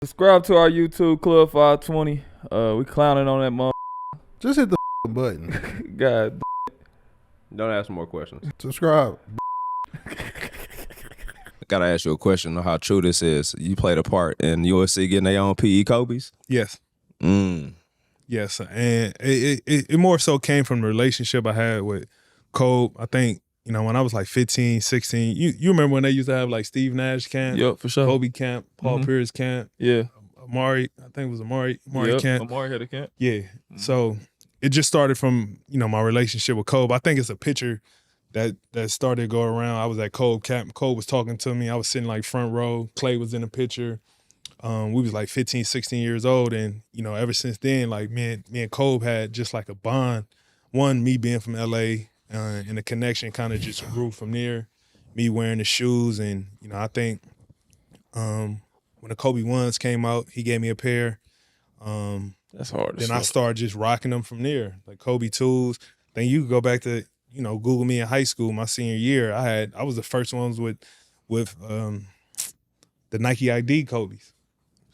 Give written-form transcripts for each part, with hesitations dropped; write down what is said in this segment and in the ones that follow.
Subscribe to our YouTube Club 520. We clowning on that mother. Just hit the button. God. Don't ask more questions. Subscribe. Gotta ask you a question on how true this is. You played a part in USC getting their own PE Kobe's? Yes. Yes, and it more so came from the relationship I had with Kobe. I think, when I was like 15, 16, you remember when they used to have like Steve Nash camp? Yep, for sure. Kobe camp, Paul Pierce camp. Yeah. Amari, I think it was Amari camp. Amari had a camp. Yeah. So it just started from, my relationship with Kobe. I think it's a picture that started to go around. I was at Kobe camp. Kobe was talking to me. I was sitting like front row. Clay was in the picture. We was like 15, 16 years old. And, ever since then, like me and Kobe had just like a bond. One, me being from LA, and the connection kind of just grew from there. Me wearing the shoes. And, I think when the Kobe ones came out, he gave me a pair. That's hard. Then I started just rocking them from there. Like Kobe twos. Then you could go back to, Google me in high school, my senior year. I was the first ones with the Nike ID Kobe's.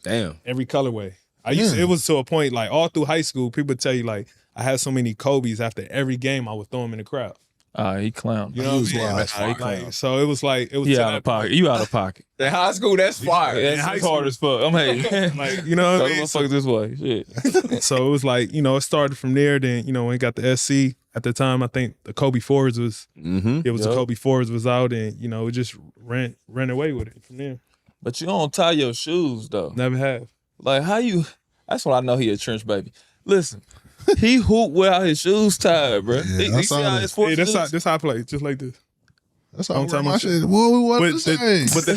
Damn. Every colorway. It was to a point like all through high school, people tell you like I had so many Kobe's after every game I would throw them in the crowd. He clowned. You know what I'm saying? Like, so it was like out of pocket. You out of pocket. In high school, that's fire. That's hard as fuck. I'm hating. like, you know what I mean? Fuck this way. Shit. So it was like, it started from there. Then, when it got the SC at the time, I think the Kobe Fours was the Kobe Fours was out, and it just ran away with it from there. But you don't tie your shoes though. Never have. Like how you? That's when I know he a trench baby. Listen, he hoop without his shoes tied, bro. Yeah, You see how his foot that's how I play, just like this. That's how Don't tell my my shit. What we want to But say?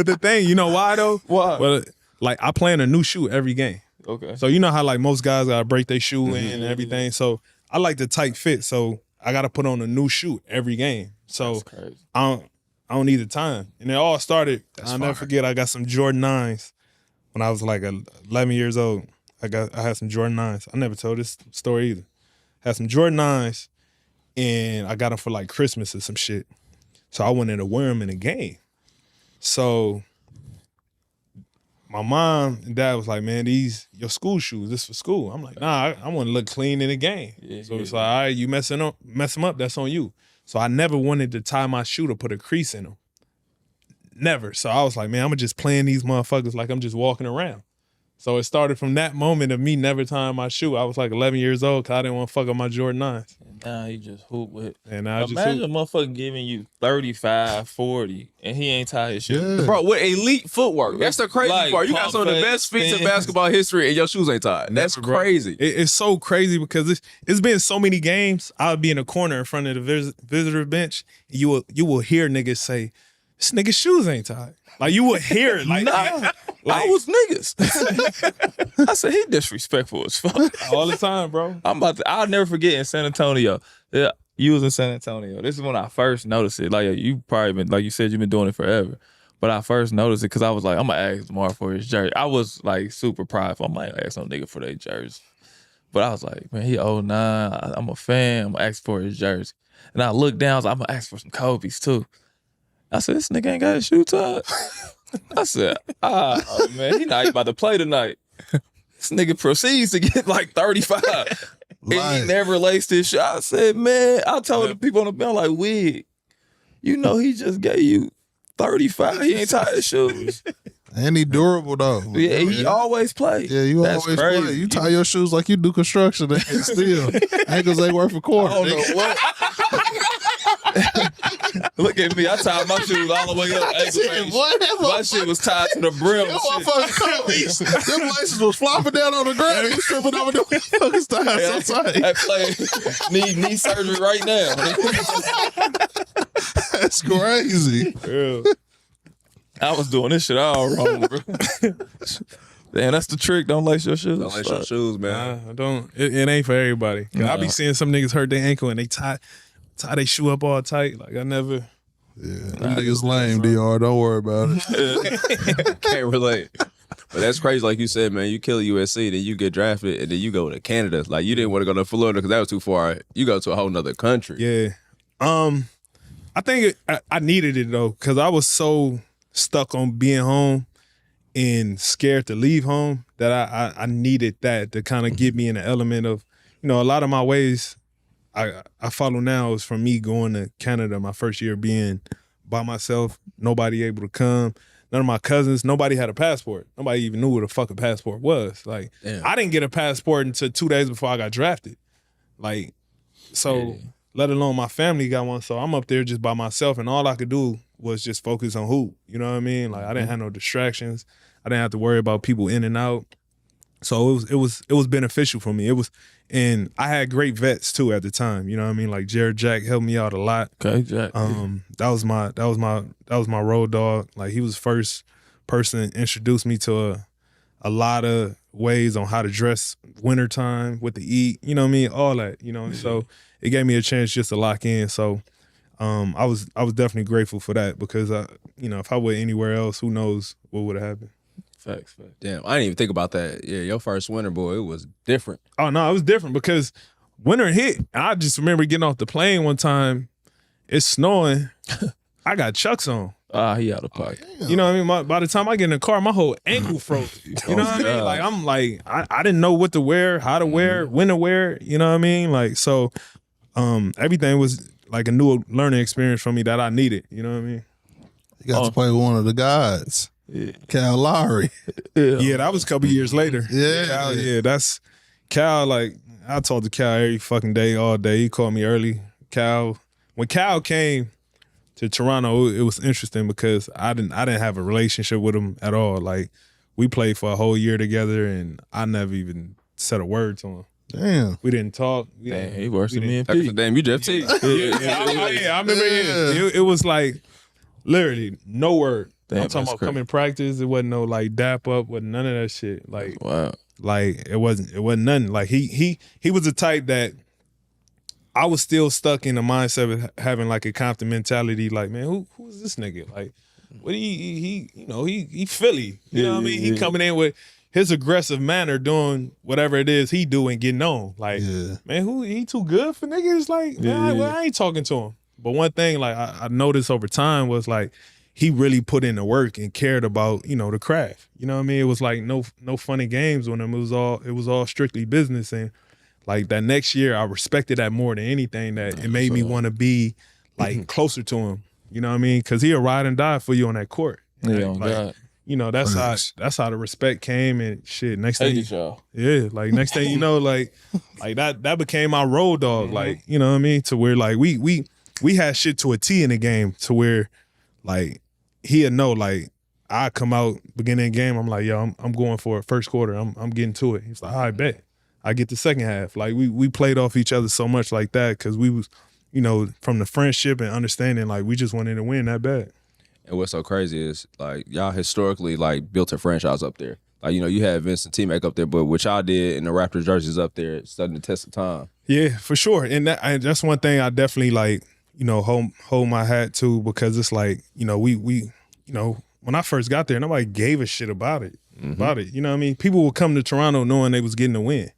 the thing, you know why though? Why? Well, like I plan a new shoe every game. Okay. So you know how like most guys gotta break their shoe in and everything. So I like the tight fit. So I gotta put on a new shoe every game. So That's crazy. I don't need the time. And it all started. I'll never forget. I got some Jordan 9s when I was like 11 years old. I had some Jordan 9s. I never told this story either. Had some Jordan 9s, and I got them for like Christmas or some shit. So I went in to wear them in a game. So my mom and dad was like, "Man, these your school shoes. This for school." I'm like, "Nah, I want to look clean in the game." So it's like, "All right, you mess them up. That's on you." So I never wanted to tie my shoe to put a crease in them. Never. So I was like, man, I'm just playing these motherfuckers like I'm just walking around. So it started from that moment of me never tying my shoe. I was like 11 years old because I didn't want to fuck up my Jordan 9s. Now he just hoop with. And I Imagine a motherfucker giving you 35, 40, and he ain't tie his shoes. Yeah. Bro, with elite footwork. That's the crazy Like, part. You got some of the pump best feats in fakes. basketball history and your shoes ain't tied. That's crazy. It's so crazy because it's been so many games. I'll be in a corner in front of the visitor bench. And you will hear niggas say, "This nigga's shoes ain't tied." Like you would hear it. Like, I was niggas. I said he disrespectful as fuck. all the time, bro. I'll never forget in San Antonio. Yeah, you was in San Antonio. This is when I first noticed it. Like you probably been, like you said, you've been doing it forever. But I first noticed it because I was like, I'm gonna ask DeMar for his jersey. I was like super prideful. I might ask some nigga for their jersey. But I was like, man, he 09. I'm a fan. I'm gonna ask for his jersey. And I looked down. I was like, I'm gonna ask for some Kobe's too. I said, this nigga ain't got his shoe tied. I said, oh man, he not about to play tonight. This nigga proceeds to get like 35. And he never laced his shoe. I said, man, I told the people on the bench, like, Wig, he just gave you 35. He ain't tied his shoes. And he durable though. Yeah, he always play. Yeah, you That's always crazy. play. You tie your shoes like you do construction and still ankles ain't worth a quarter. I don't know what. Look at me. I tied my shoes all the way up. My shit was tied to the brim. Them motherfuckers Kobe's. Them laces was flopping down on the ground. He was tripping over the motherfuckers tied so tight. I play knee surgery right now. That's crazy. Yeah. I was doing this shit all wrong, bro. Damn, that's the trick. Don't lace your shoes. Don't lace your shoes, man. I don't. It ain't for everybody. I be seeing some niggas hurt their ankle and they tie their shoe up all tight. Like I never. Yeah, them niggas lame, DR. Don't worry about it. Can't relate. But that's crazy. Like you said, man, you kill USC, then you get drafted, and then you go to Canada. Like you didn't want to go to Florida because that was too far. You go to a whole nother country. Yeah. I think I needed it though, because I was so stuck on being home and scared to leave home that I needed that to kind of get me in the element of, a lot of my ways I follow now is from me going to Canada my first year being by myself, nobody able to come. None of my cousins, nobody had a passport. Nobody even knew what a fucking passport was. Like, Damn. I didn't get a passport until 2 days before I got drafted. Like, so let alone my family got one. So I'm up there just by myself, and all I could do was just focus on hoop. You know what I mean? Like, I didn't have no distractions. I didn't have to worry about people in and out. So it was beneficial for me. And I had great vets too at the time. You know what I mean? Like Jared Jack helped me out a lot. Okay, Jack. That was my road dog. Like, he was the first person to introduce me to a lot of ways on how to dress wintertime, what to eat. You know what I mean? All that. So it gave me a chance just to lock in. So I was definitely grateful for that, because if I were anywhere else, who knows what would have happened. Facts. Damn, I didn't even think about that. Yeah, your first winter, boy, it was different. Oh no, it was different because winter hit. I just remember getting off the plane one time. It's snowing. I got Chucks on. He out of pocket. You know what I mean? By the time I get in the car, my whole ankle froze. You know what I mean? Like I didn't know what to wear, how to wear, when to wear. You know what I mean? Like, so everything was like a new learning experience for me that I needed. You know what I mean? You got to play with one of the guys. Yeah. Kyle Lowry. Yeah, that was a couple years later. Yeah. That's Cal. Like, I talked to Cal every fucking day, all day. He called me early. When Cal came to Toronto, it was interesting because I didn't have a relationship with him at all. Like, we played for a whole year together, and I never even said a word to him. Damn. We didn't talk. Damn, he worse than me and That's Pete. the damn, you Jeff Teague. I remember. It was like literally no word. Damn, I'm talking that's about crazy. coming practice. It wasn't no like dap up, wasn't none of that shit. Like, Wow. like it wasn't nothing. Like he was the type that I was still stuck in the mindset of having like a Compton mentality. Like, man, who is this nigga? Like, what he Philly. You know what I mean? He coming in with his aggressive manner, doing whatever it is he do and getting on. Like, man, he too good for niggas? Like, man, I ain't talking to him. But one thing like I noticed over time was like he really put in the work and cared about, the craft. You know what I mean? It was like no funny games with him. It was all strictly business. And like that next year, I respected that more than anything. That it made me want to be like closer to him. You know what I mean? Because he'll ride and die for you on that court. Yeah, like, God. That's how the respect came and shit. Next thing, y'all. yeah, like next thing you know, like that became my road dog. Like, you know what I mean? To where like we had shit to a T in the game, to where like he'd know, like I come out beginning of the game, I'm like, yo, I'm going for it. First quarter, I'm getting to it. He's like, I bet. I get the second half. Like we played off each other so much like that because we was, from the friendship and understanding, like we just wanted to win that bad. And what's so crazy is like y'all historically like built a franchise up there. Like, you had Vince and T-Mac up there, but what y'all did in the Raptors jerseys up there, it's studying the test of time. Yeah, for sure. And that's one thing I definitely like, hold my hat to, because it's like, we when I first got there, nobody gave a shit about it. You know what I mean? People would come to Toronto knowing they was getting a win.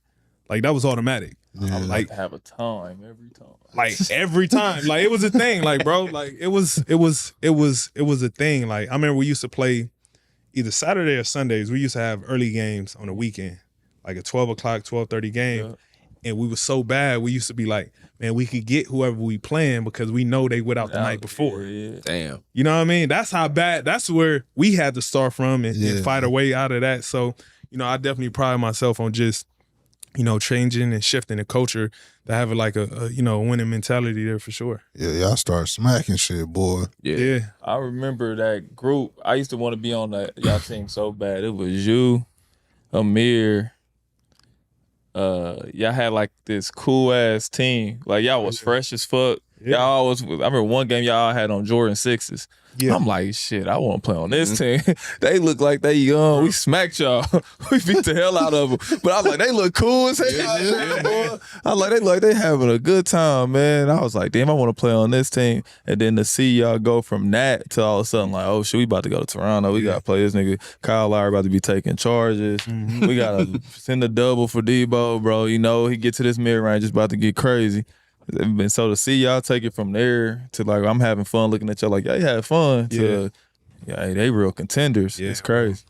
Like, that was automatic. I would like to have a time every time. Like every time. Like, it was a thing. Like, bro, like it was a thing. Like, I remember we used to play either Saturday or Sundays. We used to have early games on the weekend, like a 12 o'clock, 12:30 game. Yeah. And we were so bad, we used to be like, man, we could get whoever we playing because we know they went out the night before. Yeah. Damn. You know what I mean? That's how bad, that's where we had to start from and fight our way out of that. So, I definitely pride myself on just, changing and shifting the culture to have like a winning mentality there for sure. Yeah, y'all start smacking shit, boy. Yeah. I remember that group. I used to want to be on that y'all team so bad. It was you, Amir. Y'all had like this cool ass team. Like y'all was fresh as fuck. Yeah. Y'all was. I remember one game y'all had on Jordan 6s. Yeah. I'm like, shit, I want to play on this team. They look like they young. We smacked y'all. We beat the hell out of them. But I was like, they look cool as hell. Boy. I was like, they having a good time, man. I was like, damn, I want to play on this team. And then to see y'all go from that to all of a sudden, like, oh shit, we about to go to Toronto. We got to play this nigga. Kyle Lowry about to be taking charges. We got to send a double for Debo, bro. He get to this mid-range, it's about to get crazy. And so to see y'all take it from there to like I'm having fun looking at y'all like y'all had fun to yeah, hey, they real contenders. Yeah. It's crazy.